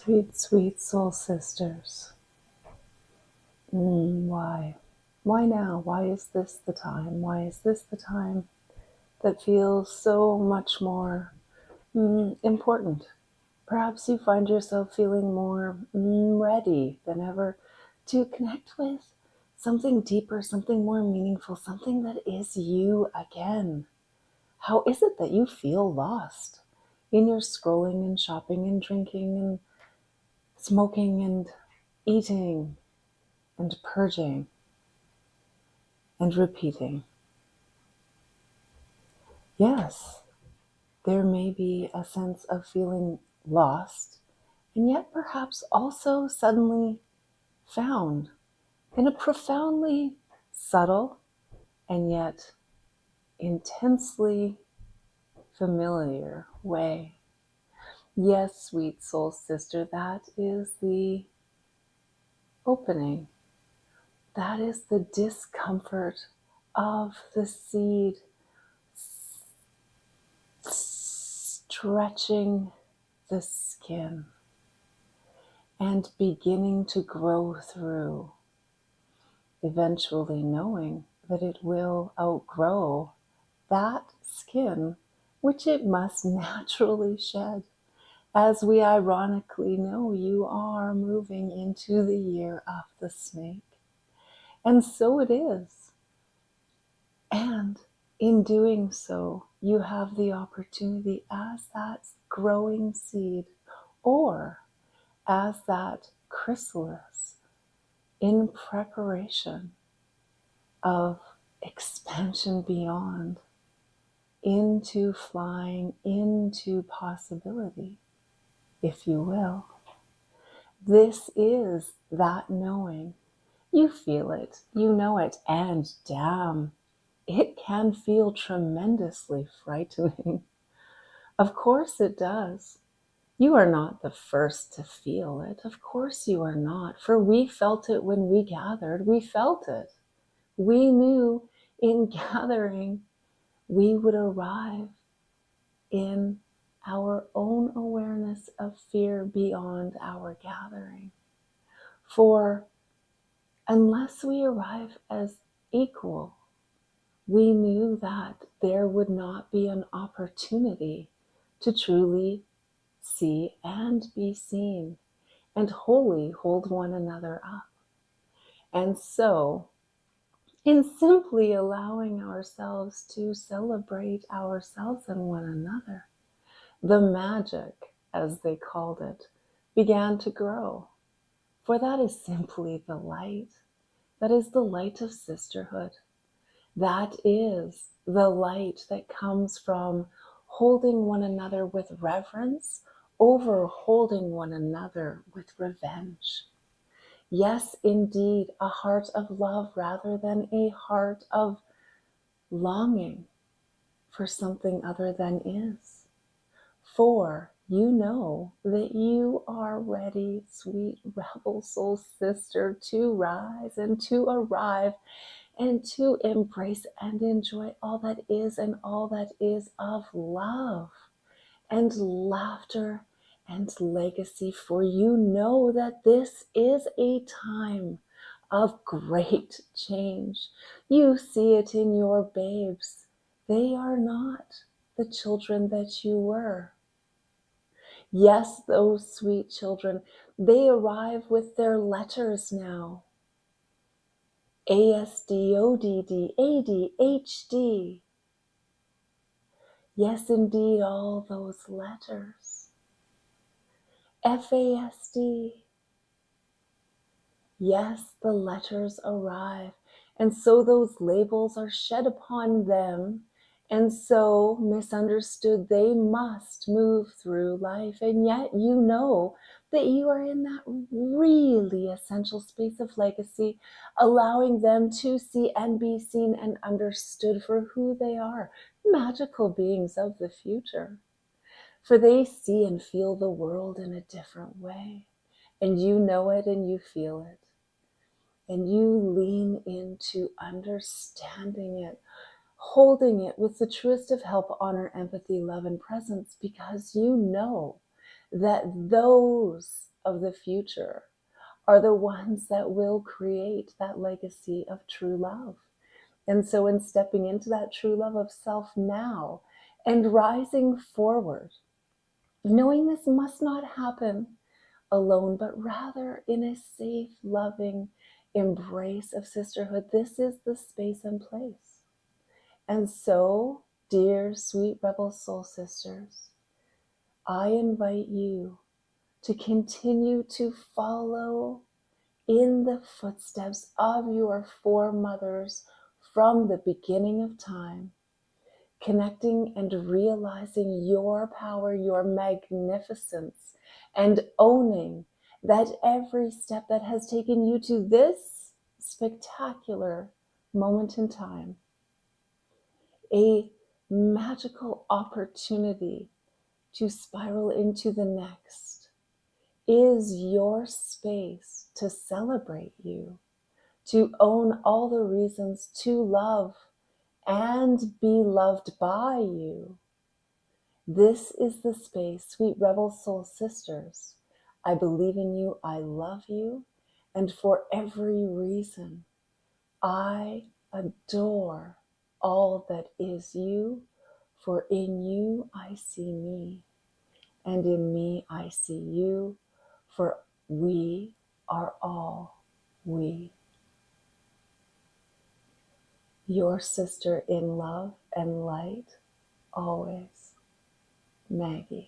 Sweet, sweet soul sisters. Why? Why now? Why is this the time? Why is this the time that feels so much more important? Perhaps you find yourself feeling more ready than ever to connect with something deeper, something more meaningful, something that is you again. How is it that you feel lost in your scrolling and shopping and drinking and smoking and eating and purging and repeating? Yes, there may be a sense of feeling lost, and yet perhaps also suddenly found in a profoundly subtle and yet intensely familiar way. Yes, sweet soul sister, that is the opening. That is the discomfort of the seed stretching the skin and beginning to grow through, eventually knowing that it will outgrow that skin, which it must naturally shed. As we ironically know, you are moving into the year of the snake. And so it is. And in doing so, you have the opportunity as that growing seed or as that chrysalis in preparation of expansion beyond, into flying, into possibility, if you will. This is that knowing. You feel it, you know it, and damn, it can feel tremendously frightening. Of course it does. You are not the first to feel it. Of course you are not, for we felt it when we gathered. We felt it. We knew in gathering we would arrive in our own awareness of fear beyond our gathering. For unless we arrive as equal, we knew that there would not be an opportunity to truly see and be seen and wholly hold one another up. And so, in simply allowing ourselves to celebrate ourselves and one another, the magic, as they called it, began to grow. For that is simply the light. That is the light of sisterhood. That is the light that comes from holding one another with reverence over holding one another with revenge. Yes, indeed, a heart of love rather than a heart of longing for something other than is. For you know that you are ready, sweet rebel soul sister, to rise and to arrive and to embrace and enjoy all that is and all that is of love and laughter and legacy. For you know that this is a time of great change. You see it in your babes. They are not the children that you were. Yes, those sweet children, they arrive with their letters now. ASD, ODD, ADHD. Yes, indeed, all those letters. FASD. Yes, the letters arrive. And so those labels are shed upon them. And so, misunderstood, they must move through life. And yet you know that you are in that really essential space of legacy, allowing them to see and be seen and understood for who they are, magical beings of the future. For they see and feel the world in a different way. And you know it and you feel it. And you lean into understanding it, holding it with the truest of help, honor, empathy, love, and presence, because you know that those of the future are the ones that will create that legacy of true love. And so in stepping into that true love of self now and rising forward, knowing this must not happen alone, but rather in a safe, loving embrace of sisterhood, this is the space and place. And so, dear, sweet rebel soul sisters, I invite you to continue to follow in the footsteps of your foremothers from the beginning of time, connecting and realizing your power, your magnificence, and owning that every step that has taken you to this spectacular moment in time, a magical opportunity to spiral into the next, is your space to celebrate you, to own all the reasons to love and be loved by you. This is the space, sweet rebel soul sisters. I believe in you, I love you, and for every reason, I adore all that is you, for in you I see me, and in me I see you, for we are all we. Your sister in love and light, always, Maggie.